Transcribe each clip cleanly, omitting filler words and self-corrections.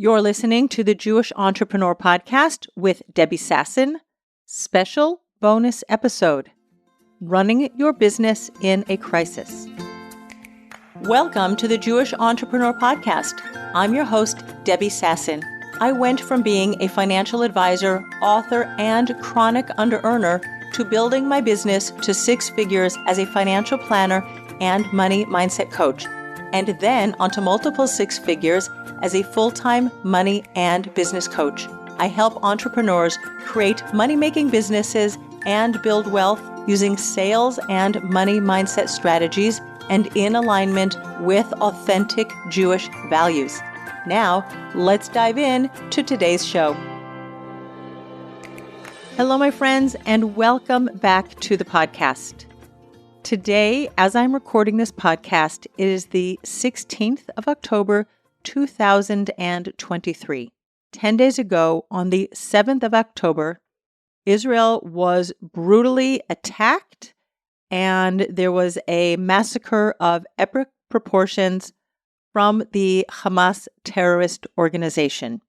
You're listening to the Jewish Entrepreneur Podcast with Debbie Sasson. Special bonus episode, Running Your Business in a Crisis. Welcome to the Jewish Entrepreneur Podcast. I'm your host, Debbie Sasson. I went from being a financial advisor, author, and chronic under-earner to building my business to six figures as a financial planner and money mindset coach, and then onto multiple six figures as a full-time money and business coach. I help entrepreneurs create money-making businesses and build wealth using sales and money mindset strategies and in alignment with authentic Jewish values. Now, let's dive in to today's show. Hello, my friends, and welcome back to the podcast. Today, as I'm recording this podcast, it is the 16th of October, 2023. 10 days ago, on the 7th of October, Israel was brutally attacked, and there was a massacre of epic proportions from the Hamas terrorist organization.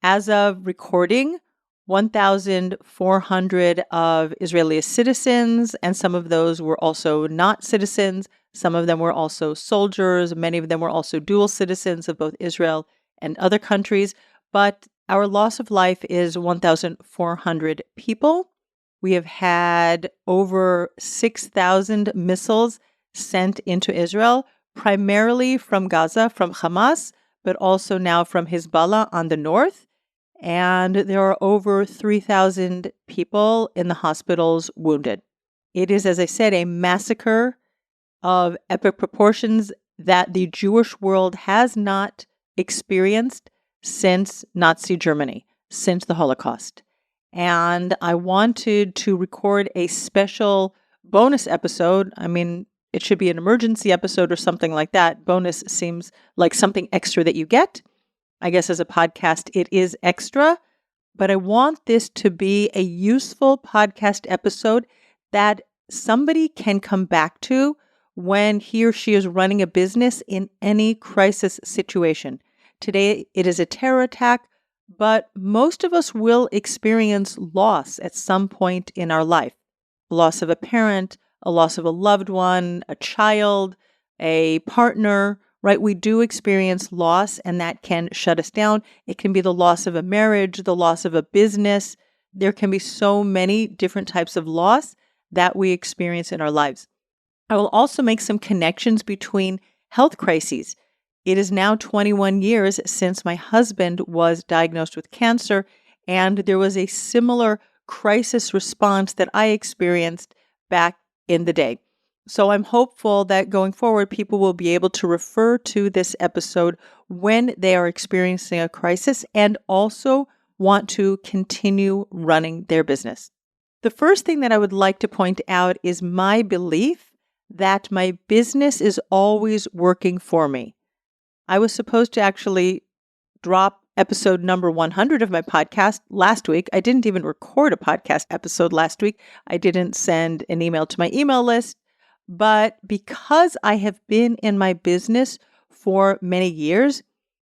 As of recording, 1,400 of Israeli citizens, and some of those were also not citizens. Some of them were also soldiers. Many of them were also dual citizens of both Israel and other countries. But our loss of life is 1,400 people. We have had over 6,000 missiles sent into Israel, primarily from Gaza, from Hamas, but also now from Hezbollah on the north. And there are over 3,000 people in the hospitals wounded. It is, as I said, a massacre of epic proportions that the Jewish world has not experienced since Nazi Germany, since the Holocaust. And I wanted to record a special bonus episode. I mean, it should be an emergency episode or something like that. Bonus seems like something extra that you get. I guess as a podcast, it is extra, but I want this to be a useful podcast episode that somebody can come back to when he or she is running a business in any crisis situation. Today, it is a terror attack, but most of us will experience loss at some point in our life. Loss of a parent, a loss of a loved one, a child, a partner, right? We do experience loss, and that can shut us down. It can be the loss of a marriage, the loss of a business. There can be so many different types of loss that we experience in our lives. I will also make some connections between health crises. It is now 21 years since my husband was diagnosed with cancer, and there was a similar crisis response that I experienced back in the day. So I'm hopeful that going forward, people will be able to refer to this episode when they are experiencing a crisis and also want to continue running their business. The first thing that I would like to point out is my belief that my business is always working for me. I was supposed to actually drop episode number 100 of my podcast last week. I didn't even record a podcast episode last week. I didn't send an email to my email list. But because I have been in my business for many years,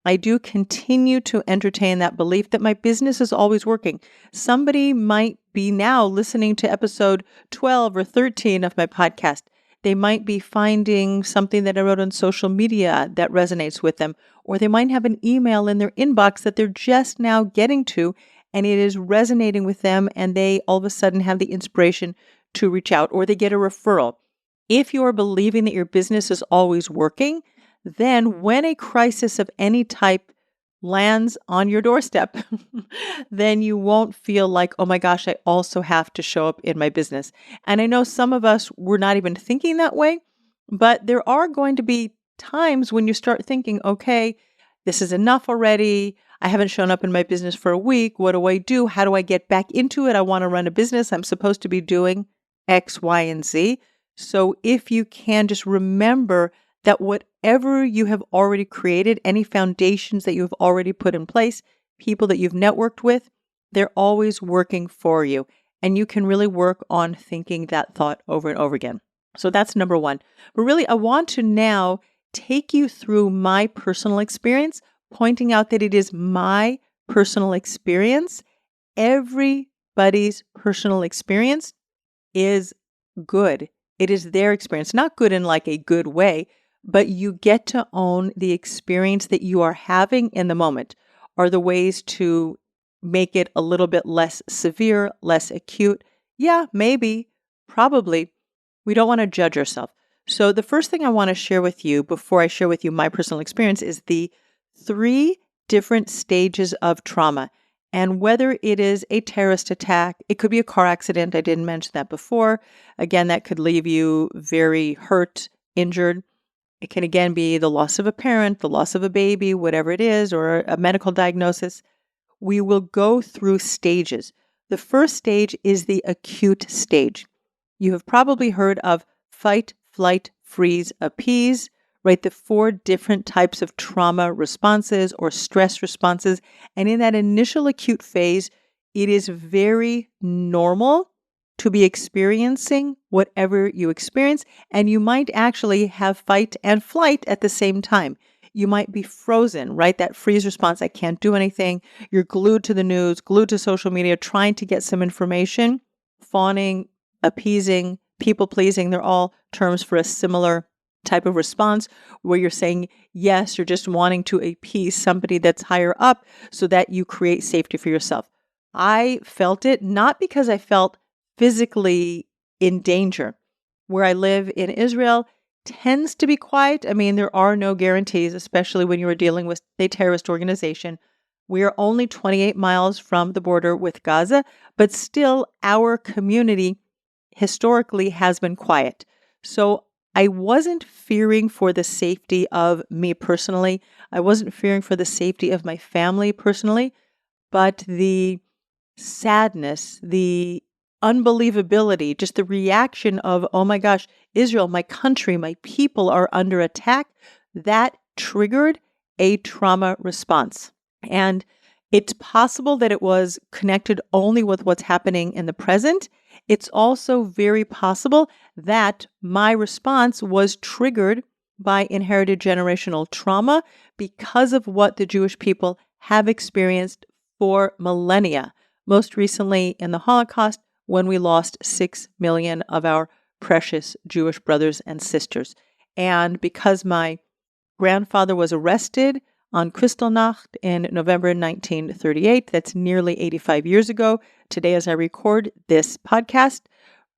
I do continue to entertain that belief that my business is always working. Somebody might be now listening to episode 12 or 13 of my podcast. They might be finding something that I wrote on social media that resonates with them, or they might have an email in their inbox that they're just now getting to, and it is resonating with them, and they all of a sudden have the inspiration to reach out, or they get a referral. If you are believing that your business is always working, then when a crisis of any type lands on your doorstep, then you won't feel like, oh my gosh, I also have to show up in my business. And I know some of us were not even thinking that way, but there are going to be times when you start thinking, okay, this is enough already. I haven't shown up in my business for a week. What do I do? How do I get back into it? I want to run a business. I'm supposed to be doing X, Y, and Z. So if you can just remember that whatever you have already created, any foundations that you have already put in place, people that you've networked with, they're always working for you. And you can really work on thinking that thought over and over again. So that's number one. But really, I want to now take you through my personal experience, pointing out that it is my personal experience. Everybody's personal experience is good. It is their experience, not good in like a good way, but you get to own the experience that you are having in the moment. Are the ways to make it a little bit less severe, less acute? Yeah, maybe, probably. We don't want to judge ourselves. So the first thing I want to share with you before I share with you my personal experience is the 3 different stages of trauma. And whether it is a terrorist attack, it could be a car accident. I didn't mention that before. Again, that could leave you very hurt, injured. It can again be the loss of a parent, the loss of a baby, whatever it is, or a medical diagnosis. We will go through stages. The first stage is the acute stage. You have probably heard of fight, flight, freeze, appease, right? The 4 different types of trauma responses or stress responses. And in that initial acute phase, it is very normal to be experiencing whatever you experience. And you might actually have fight and flight at the same time. You might be frozen, right? That freeze response, I can't do anything. You're glued to the news, glued to social media, trying to get some information, fawning, appeasing, people pleasing. They're all terms for a similar type of response where you're saying yes, you're just wanting to appease somebody that's higher up so that you create safety for yourself. I felt it not because I felt physically in danger. Where I live in Israel tends to be quiet. I mean, there are no guarantees, especially when you are dealing with a terrorist organization. We are only 28 miles from the border with Gaza, but still our community historically has been quiet. So I wasn't fearing for the safety of me personally. I wasn't fearing for the safety of my family personally, but the sadness, the unbelievability, just the reaction of, oh my gosh, Israel, my country, my people are under attack, that triggered a trauma response. And it's possible that it was connected only with what's happening in the present. It's also very possible that my response was triggered by inherited generational trauma because of what the Jewish people have experienced for millennia. Most recently in the Holocaust, when we lost 6 million of our precious Jewish brothers and sisters. And because my grandfather was arrested on Kristallnacht in November 1938, that's nearly 85 years ago, today as I record this podcast,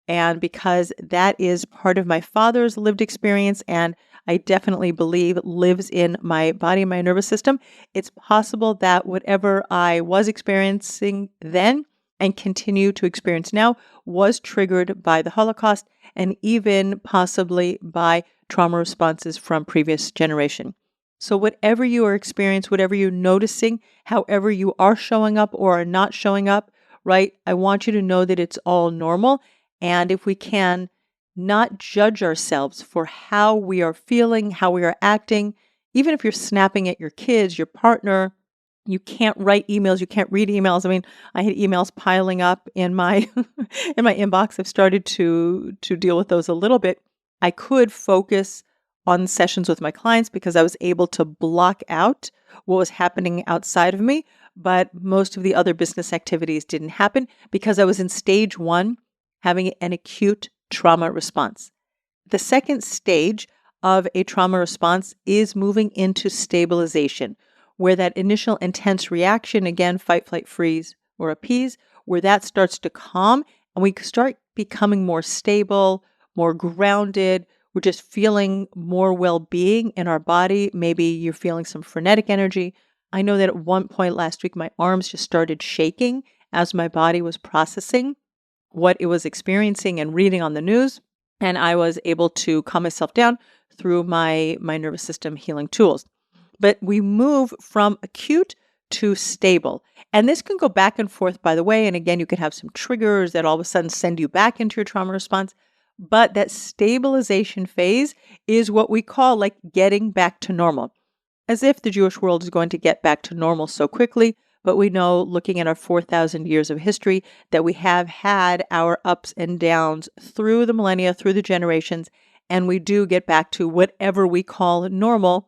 and because that is part of my father's lived experience and I definitely believe lives in my body and my nervous system, it's possible that whatever I was experiencing then and continue to experience now was triggered by the Holocaust and even possibly by trauma responses from previous generation. So whatever you are experiencing, whatever you're noticing, however you are showing up or are not showing up, right? I want you to know that it's all normal. And if we can not judge ourselves for how we are feeling, how we are acting, even if you're snapping at your kids, your partner, you can't write emails, you can't read emails. I mean, I had emails piling up in my in my inbox. I've started to deal with those a little bit. I could focus on sessions with my clients because I was able to block out what was happening outside of me, but most of the other business activities didn't happen because I was in stage 1, having an acute trauma response. The second stage of a trauma response is moving into stabilization, where that initial intense reaction, again, fight, flight, freeze, or appease, where that starts to calm and we start becoming more stable, more grounded. We're just feeling more well-being in our body. Maybe you're feeling some frenetic energy. I know that at one point last week, my arms just started shaking as my body was processing what it was experiencing and reading on the news. And I was able to calm myself down through my nervous system healing tools. But we move from acute to stable. And this can go back and forth, by the way. And again, you could have some triggers that all of a sudden send you back into your trauma response. But that stabilization phase is what we call like getting back to normal. As if the Jewish world is going to get back to normal so quickly. But we know, looking at our 4,000 years of history, that we have had our ups and downs through the millennia, through the generations, and we do get back to whatever we call normal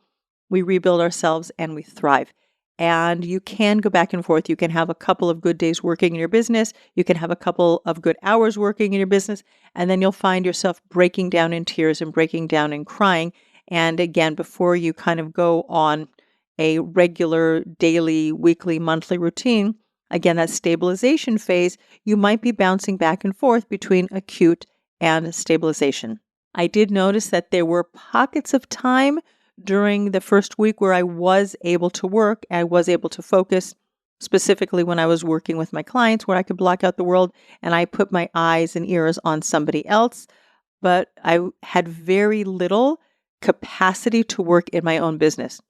we rebuild ourselves, and we thrive. And you can go back and forth. You can have a couple of good days working in your business. You can have a couple of good hours working in your business. And then you'll find yourself breaking down in tears and breaking down and crying. And again, before you kind of go on a regular daily, weekly, monthly routine, again, that stabilization phase, you might be bouncing back and forth between acute and stabilization. I did notice that there were pockets of time during the first week where I was able to work, I was able to focus, specifically when I was working with my clients, where I could block out the world and I put my eyes and ears on somebody else. But I had very little capacity to work in my own business.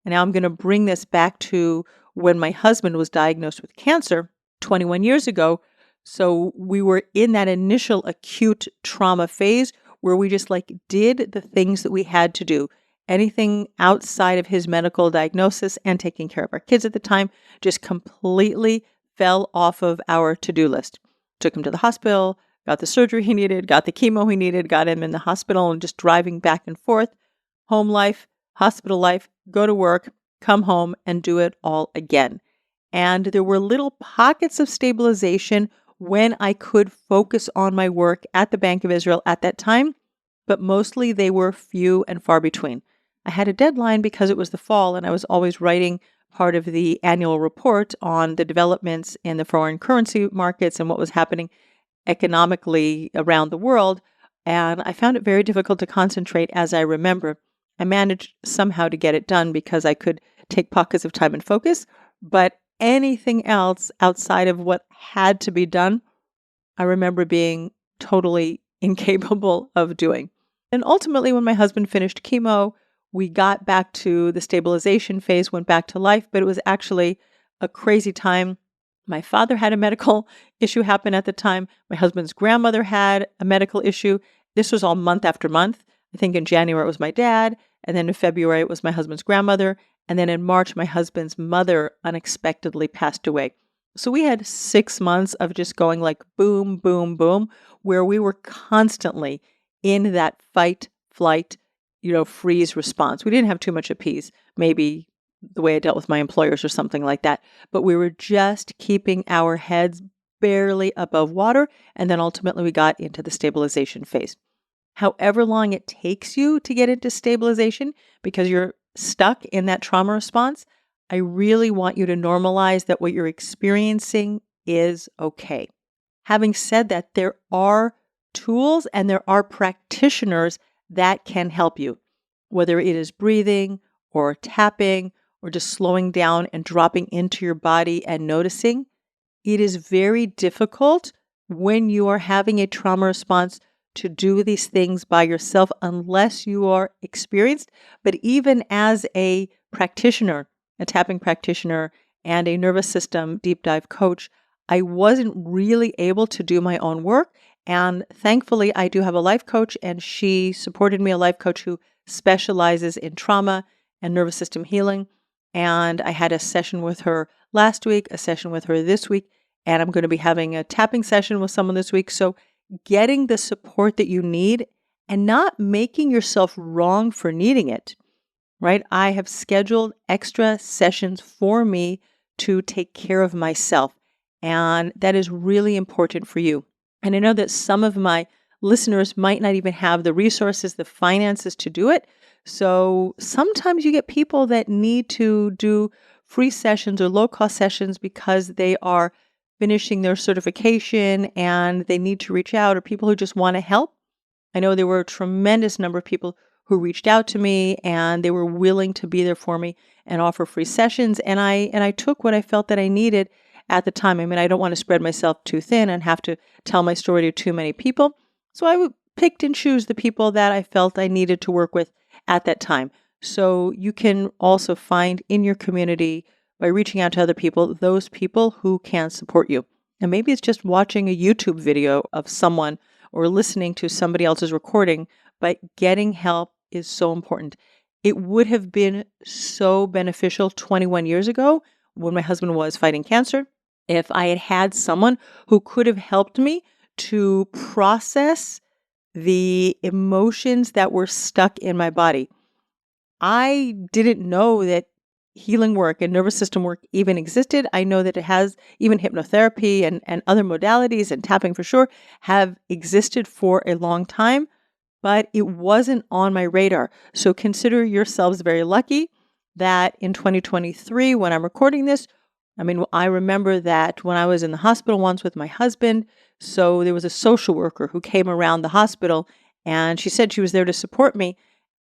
And now I'm going to bring this back to when my husband was diagnosed with cancer 21 years ago. So we were in that initial acute trauma phase where we just did the things that we had to do. Anything outside of his medical diagnosis and taking care of our kids at the time just completely fell off of our to-do list. Took him to the hospital, got the surgery he needed, got the chemo he needed, got him in the hospital, and just driving back and forth, home life, hospital life, go to work, come home, and do it all again. And there were little pockets of stabilization when I could focus on my work at the Bank of Israel at that time, but mostly they were few and far between. I had a deadline because it was the fall, and I was always writing part of the annual report on the developments in the foreign currency markets and what was happening economically around the world. And I found it very difficult to concentrate as I remember. I managed somehow to get it done because I could take pockets of time and focus, but anything else outside of what had to be done, I remember being totally incapable of doing. And ultimately, when my husband finished chemo, we got back to the stabilization phase, went back to life, but it was actually a crazy time. My father had a medical issue happen at the time. My husband's grandmother had a medical issue. This was all month after month. I think in January it was my dad, and then in February it was my husband's grandmother, and then in March my husband's mother unexpectedly passed away. So we had 6 months of just going boom, boom, boom, where we were constantly in that fight, flight, freeze response. We didn't have too much appease, maybe the way I dealt with my employers or something like that, but we were just keeping our heads barely above water, and then ultimately we got into the stabilization phase. However long it takes you to get into stabilization because you're stuck in that trauma response, I really want you to normalize that what you're experiencing is okay. Having said that, there are tools and there are practitioners that can help you, whether it is breathing or tapping or just slowing down and dropping into your body and noticing. It is very difficult when you are having a trauma response to do these things by yourself unless you are experienced. But even as a practitioner, a tapping practitioner, and a nervous system deep dive coach, I wasn't really able to do my own work. And thankfully, I do have a life coach, and she supported me, a life coach who specializes in trauma and nervous system healing. And I had a session with her last week, a session with her this week, and I'm going to be having a tapping session with someone this week. So getting the support that you need and not making yourself wrong for needing it, right? I have scheduled extra sessions for me to take care of myself, and that is really important for you. And I know that some of my listeners might not even have the resources, the finances to do it. So sometimes you get people that need to do free sessions or low-cost sessions because they are finishing their certification and they need to reach out, or people who just want to help. I know there were a tremendous number of people who reached out to me and they were willing to be there for me and offer free sessions. And I took what I felt that I needed at the time. I mean, I don't want to spread myself too thin and have to tell my story to too many people. So I picked and choose the people that I felt I needed to work with at that time. So you can also find in your community, by reaching out to other people, those people who can support you. And maybe it's just watching a YouTube video of someone or listening to somebody else's recording, but getting help is so important. It would have been so beneficial 21 years ago when my husband was fighting cancer if I had had someone who could have helped me to process the emotions that were stuck in my body. I didn't know that healing work and nervous system work even existed. I know that it has even hypnotherapy and other modalities and tapping for sure have existed for a long time, but it wasn't on my radar. So consider yourselves very lucky that in 2023, when I'm recording this, I remember that when I was in the hospital once with my husband, so there was a social worker who came around the hospital and she said she was there to support me.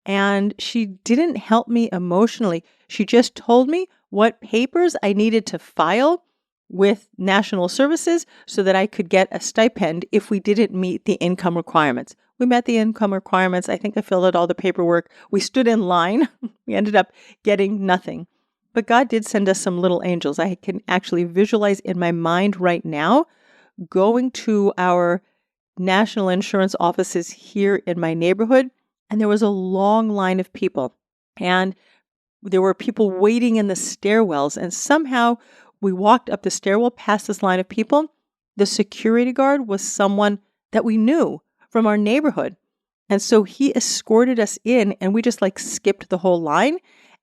And she didn't help me emotionally. She just told me what papers I needed to file with national services so that I could get a stipend if we didn't meet the income requirements. We met the income requirements. I think I filled out all the paperwork. We stood in line. We ended up getting nothing. But God did send us some little angels. I can actually visualize in my mind right now going to our national insurance offices here in my neighborhood, and there was a long line of people. And there were people waiting in the stairwells, and somehow we walked up the stairwell past this line of people. The security guard was someone that we knew from our neighborhood. And so he escorted us in, and we just skipped the whole line.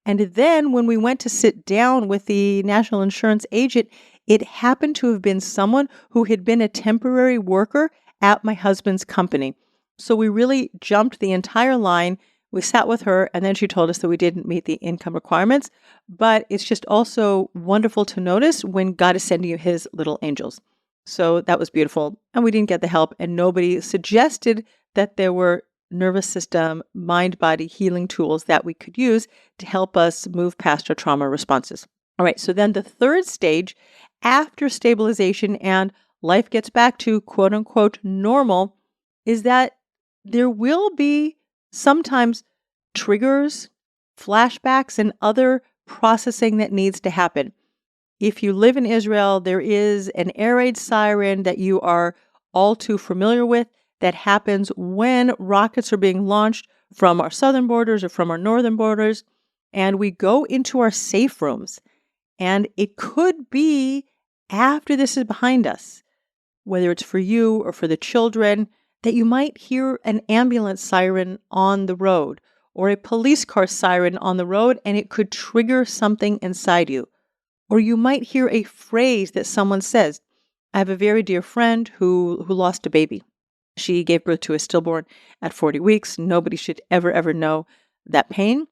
And then when we went to sit down with the national insurance agent, it happened to have been someone who had been a temporary worker at my husband's company. So we really jumped the entire line. We sat with her, and then she told us that we didn't meet the income requirements. But it's just also wonderful to notice when God is sending you his little angels. So that was beautiful. And we didn't get the help, and nobody suggested that there were nervous system, mind-body healing tools that we could use to help us move past our trauma responses. All right, so then the third stage after stabilization and life gets back to quote unquote normal is that there will be sometimes triggers, flashbacks, and other processing that needs to happen. If you live in Israel, there is an air raid siren that you are all too familiar with that happens when rockets are being launched from our southern borders or from our northern borders, and we go into our safe rooms. And it could be after this is behind us, whether it's for you or for the children, that you might hear an ambulance siren on the road or a police car siren on the road, and it could trigger something inside you. Or you might hear a phrase that someone says. I have a very dear friend who lost a baby. She gave birth to a stillborn at 40 weeks. Nobody should ever know that pain.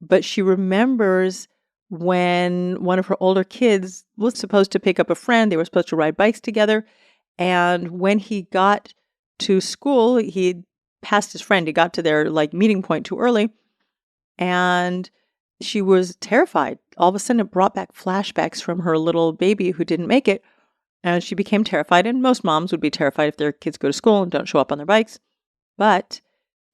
But she remembers when one of her older kids was supposed to pick up a friend. They were supposed to ride bikes together. And when he got to school, he passed his friend. He got to their meeting point too early. And she was terrified. All of a sudden, it brought back flashbacks from her little baby who didn't make it. And she became terrified. And most moms would be terrified if their kids go to school and don't show up on their bikes. But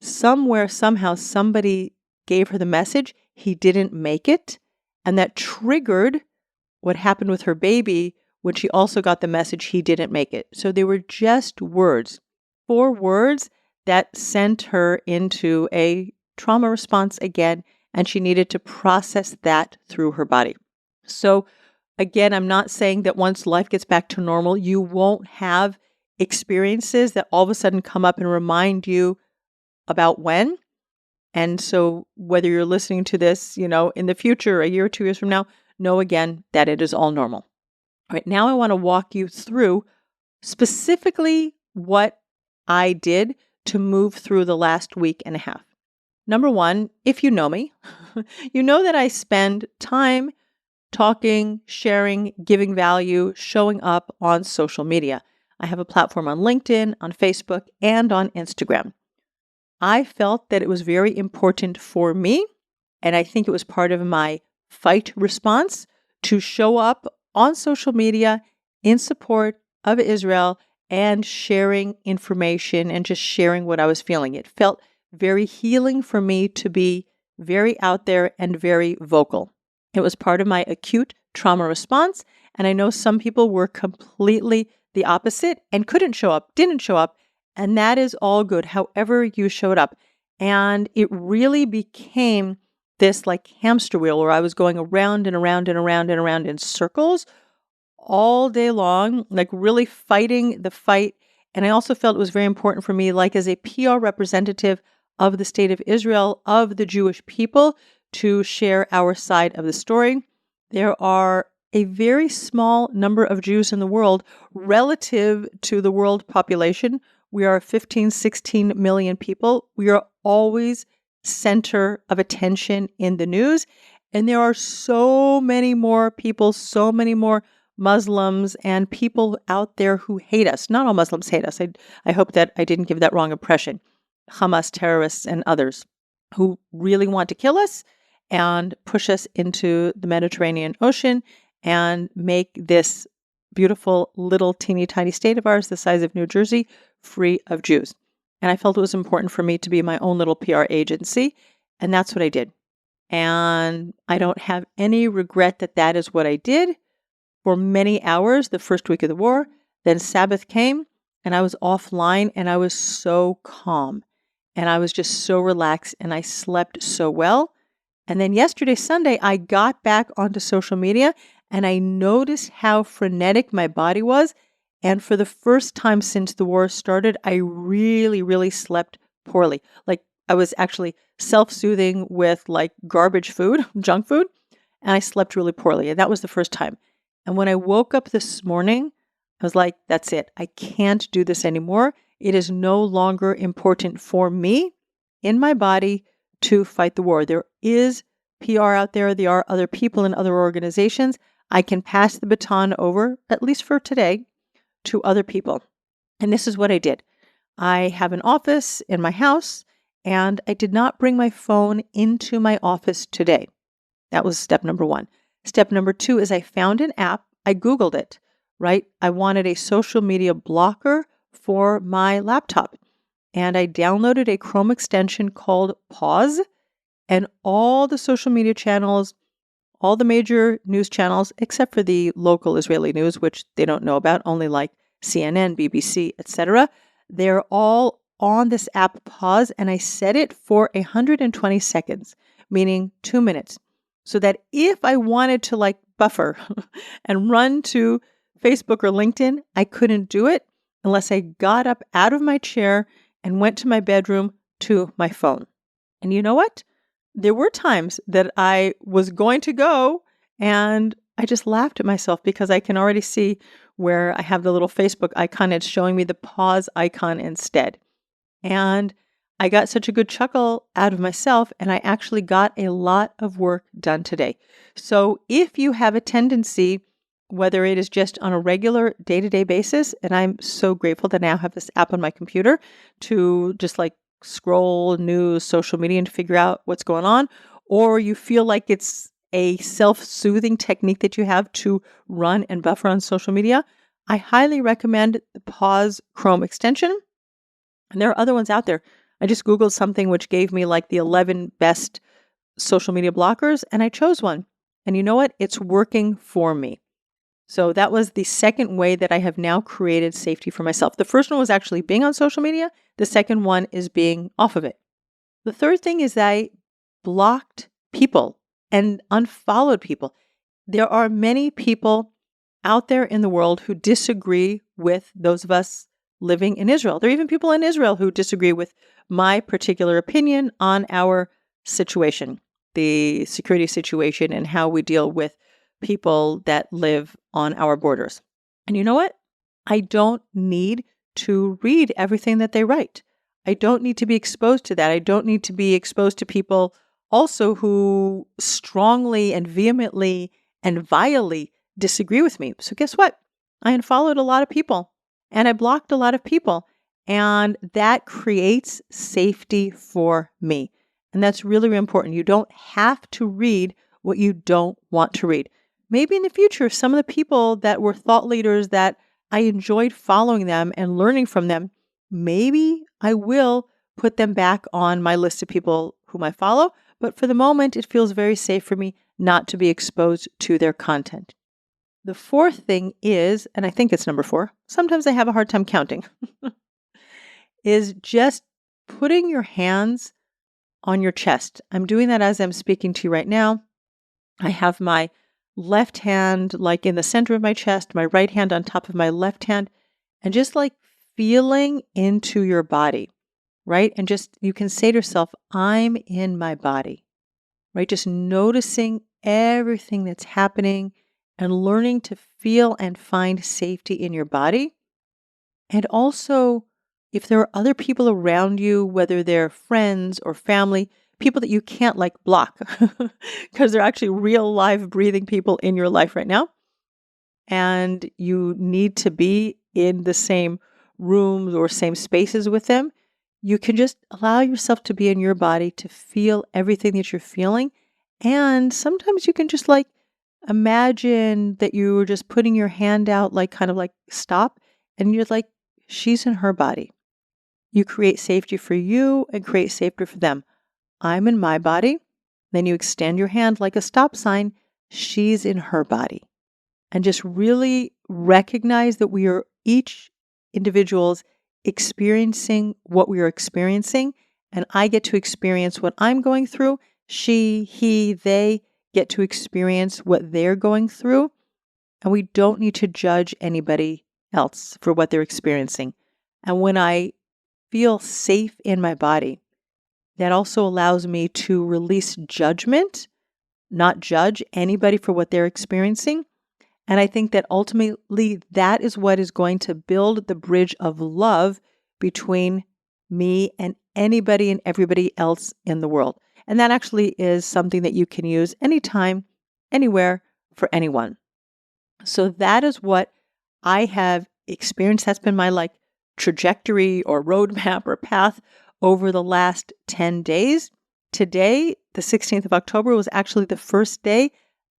somewhere, somehow, somebody gave her the message, he didn't make it. And that triggered what happened with her baby when she also got the message he didn't make it. So they were just words, 4 words that sent her into a trauma response again, and she needed to process that through her body. So again, I'm not saying that once life gets back to normal, you won't have experiences that all of a sudden come up and remind you about when. And so whether you're listening to this, in the future, a year or 2 years from now, know again that it is all normal. All right, now I want to walk you through specifically what I did to move through the last week and a half. Number one, if you know me, you know that I spend time talking, sharing, giving value, showing up on social media. I have a platform on LinkedIn, on Facebook, and on Instagram. I felt that it was very important for me, and I think it was part of my fight response to show up on social media in support of Israel and sharing information and just sharing what I was feeling. It felt very healing for me to be very out there and very vocal. It was part of my acute trauma response, and I know some people were completely the opposite and couldn't show up, didn't show up, and that is all good, however you showed up. And it really became this hamster wheel where I was going around and around and around and around in circles all day long, really fighting the fight. And I also felt it was very important for me, as a PR representative of the state of Israel, of the Jewish people, to share our side of the story. There are a very small number of Jews in the world relative to the world population. We are 15, 16 million people. We are always center of attention in the news. And there are so many more people, so many more Muslims and people out there who hate us. Not all Muslims hate us. I hope that I didn't give that wrong impression. Hamas terrorists and others who really want to kill us and push us into the Mediterranean Ocean and make this beautiful little teeny tiny state of ours, the size of New Jersey, free of Jews. And I felt it was important for me to be my own little PR agency, and that's what I did. And I don't have any regret that that is what I did for many hours the first week of the war. Then Sabbath came, and I was offline, and I was so calm, and I was just so relaxed, and I slept so well. And then yesterday, Sunday, I got back onto social media, and I noticed how frenetic my body was. And for the first time since the war started, I really, really slept poorly. Like I was actually self-soothing with like garbage food, junk food, and I slept really poorly. And that was the first time. And when I woke up this morning, I was like, that's it. I can't do this anymore. It is no longer important for me in my body to fight the war. There is PR out there. There are other people in other organizations. I can pass the baton over, at least for today, to other people. And this is what I did. I have an office in my house, and I did not bring my phone into my office today. That was step number one. Step number two is I found an app. I Googled it, right? I wanted a social media blocker for my laptop. And I downloaded a Chrome extension called Pause, and all the social media channels, all the major news channels, except for the local Israeli news, which they don't know about, only like CNN, BBC, etc. They're all on this app Pause, and I set it for 120 seconds, meaning 2 minutes, so that if I wanted to like buffer and run to Facebook or LinkedIn, I couldn't do it unless I got up out of my chair and went to my bedroom to my phone. And you know what? There were times that I was going to go and I just laughed at myself because I can already see where I have the little Facebook icon. It's showing me the pause icon instead. And I got such a good chuckle out of myself, and I actually got a lot of work done today. So if you have a tendency, whether it is just on a regular day-to-day basis, and I'm so grateful that I now have this app on my computer to just like scroll news, social media, and figure out what's going on, or you feel like it's a self-soothing technique that you have to run and buffer on social media, I highly recommend the Pause Chrome extension. And there are other ones out there. I just Googled something which gave me like the 11 best social media blockers, and I chose one. And you know what? It's working for me. So that was the second way that I have now created safety for myself. The first one was actually being on social media. The second one is being off of it. The third thing is that I blocked people and unfollowed people. There are many people out there in the world who disagree with those of us living in Israel. There are even people in Israel who disagree with my particular opinion on our situation, the security situation, and how we deal with people that live on our borders. And you know what? I don't need to read everything that they write. I don't need to be exposed to that. I don't need to be exposed to people also who strongly and vehemently and vilely disagree with me. So guess what? I unfollowed a lot of people and I blocked a lot of people, and that creates safety for me. And that's really, really important. You don't have to read what you don't want to read. Maybe in the future, some of the people that were thought leaders that I enjoyed following them and learning from them, maybe I will put them back on my list of people whom I follow. But for the moment, it feels very safe for me not to be exposed to their content. The fourth thing is, and I think it's number 4, sometimes I have a hard time counting, is just putting your hands on your chest. I'm doing that as I'm speaking to you right now. I have my left hand like in the center of my chest, my right hand on top of my left hand, and just like feeling into your body, right? And just, you can say to yourself, I'm in my body, right? Just noticing everything that's happening and learning to feel and find safety in your body. And also, if there are other people around you, whether they're friends or family, people that you can't like block because they're actually real live breathing people in your life right now, and you need to be in the same rooms or same spaces with them, you can just allow yourself to be in your body to feel everything that you're feeling. And sometimes you can just like imagine that you were just putting your hand out, like kind of like stop, and you're like, she's in her body. You create safety for you and create safety for them. I'm in my body. Then you extend your hand like a stop sign. She's in her body. And just really recognize that we are each individuals experiencing what we are experiencing. And I get to experience what I'm going through. She, he, they get to experience what they're going through. And we don't need to judge anybody else for what they're experiencing. And when I feel safe in my body, that also allows me to release judgment, not judge anybody for what they're experiencing. And I think that ultimately that is what is going to build the bridge of love between me and anybody and everybody else in the world. And that actually is something that you can use anytime, anywhere, for anyone. So that is what I have experienced. That's been my like trajectory or roadmap or path over the last 10 days. Today, the 16th of October, was actually the first day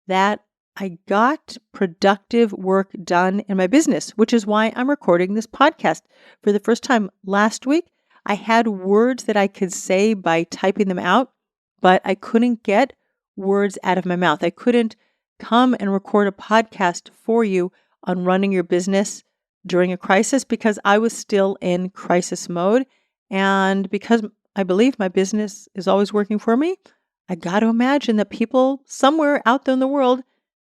that I got productive work done in my business, which is why I'm recording this podcast. For the first time last week, I had words that I could say by typing them out, but I couldn't get words out of my mouth. I couldn't come and record a podcast for you on running your business during a crisis because I was still in crisis mode. And because I believe my business is always working for me, I got to imagine that people somewhere out there in the world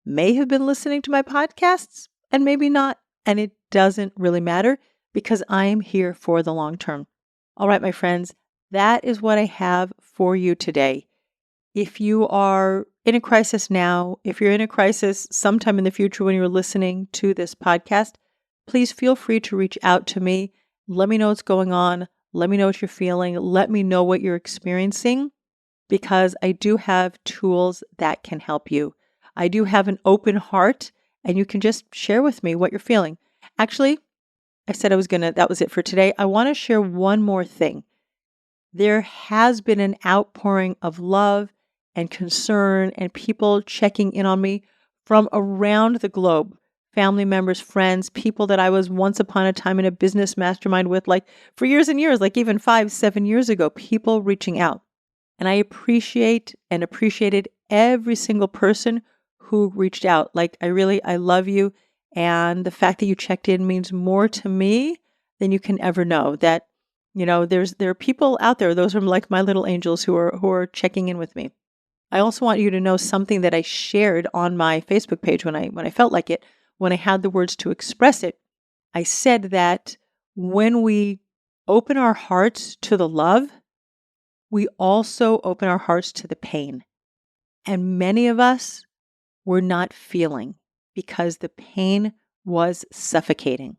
may have been listening to my podcasts and maybe not. And it doesn't really matter because I am here for the long term. All right, my friends, that is what I have for you today. If you are in a crisis now, if you're in a crisis sometime in the future when you're listening to this podcast, please feel free to reach out to me. Let me know what's going on. Let me know what you're feeling. Let me know what you're experiencing, because I do have tools that can help you. I do have an open heart, and you can just share with me what you're feeling. Actually, I said that was it for today. I want to share one more thing. There has been an outpouring of love and concern and people checking in on me from around the globe. Family members, friends, people that I was once upon a time in a business mastermind with, like for years and years, like even 5-7 years ago, people reaching out. And I appreciate and appreciated every single person who reached out. Like I love you. And the fact that you checked in means more to me than you can ever know. That, there are people out there, those are like my little angels who are checking in with me. I also want you to know something that I shared on my Facebook page when I felt like it, when I had the words to express it. I said that when we open our hearts to the love, we also open our hearts to the pain. And many of us were not feeling because the pain was suffocating.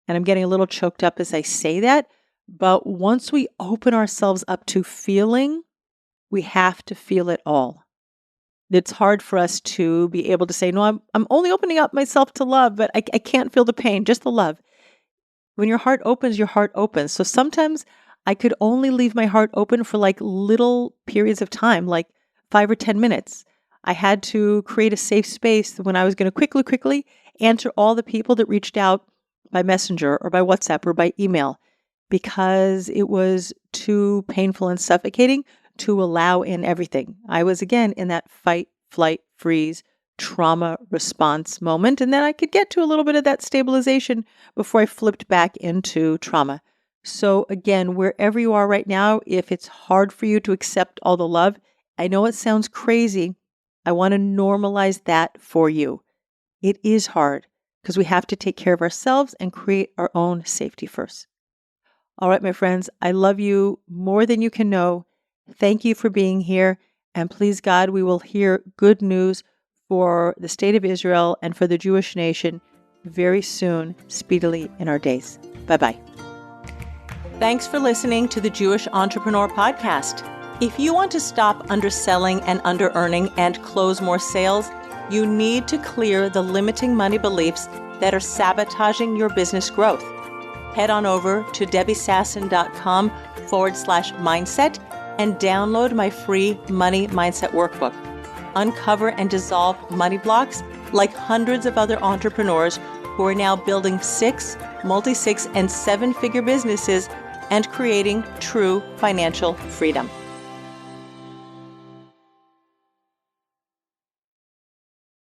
And I'm getting a little choked up as I say that. But once we open ourselves up to feeling, we have to feel it all. It's hard for us to be able to say, no, I'm only opening up myself to love, but I can't feel the pain, just the love. When your heart opens, your heart opens. So sometimes I could only leave my heart open for like little periods of time, like 5 or 10 minutes. I had to create a safe space when I was going to quickly answer all the people that reached out by messenger or by WhatsApp or by email, because it was too painful and suffocating to allow in everything. I was again in that fight, flight, freeze, trauma response moment. And then I could get to a little bit of that stabilization before I flipped back into trauma. So again, wherever you are right now, if it's hard for you to accept all the love, I know it sounds crazy. I want to normalize that for you. It is hard because we have to take care of ourselves and create our own safety first. All right, my friends, I love you more than you can know. Thank you for being here. And please God, we will hear good news for the state of Israel and for the Jewish nation very soon, speedily in our days. Bye-bye. Thanks for listening to the Jewish Entrepreneur Podcast. If you want to stop underselling and under-earning and close more sales, you need to clear the limiting money beliefs that are sabotaging your business growth. Head on over to debbiesasson.com/mindset and download my free Money Mindset Workbook. Uncover and dissolve money blocks like hundreds of other entrepreneurs who are now building 6, multi-6, and 7-figure businesses and creating true financial freedom.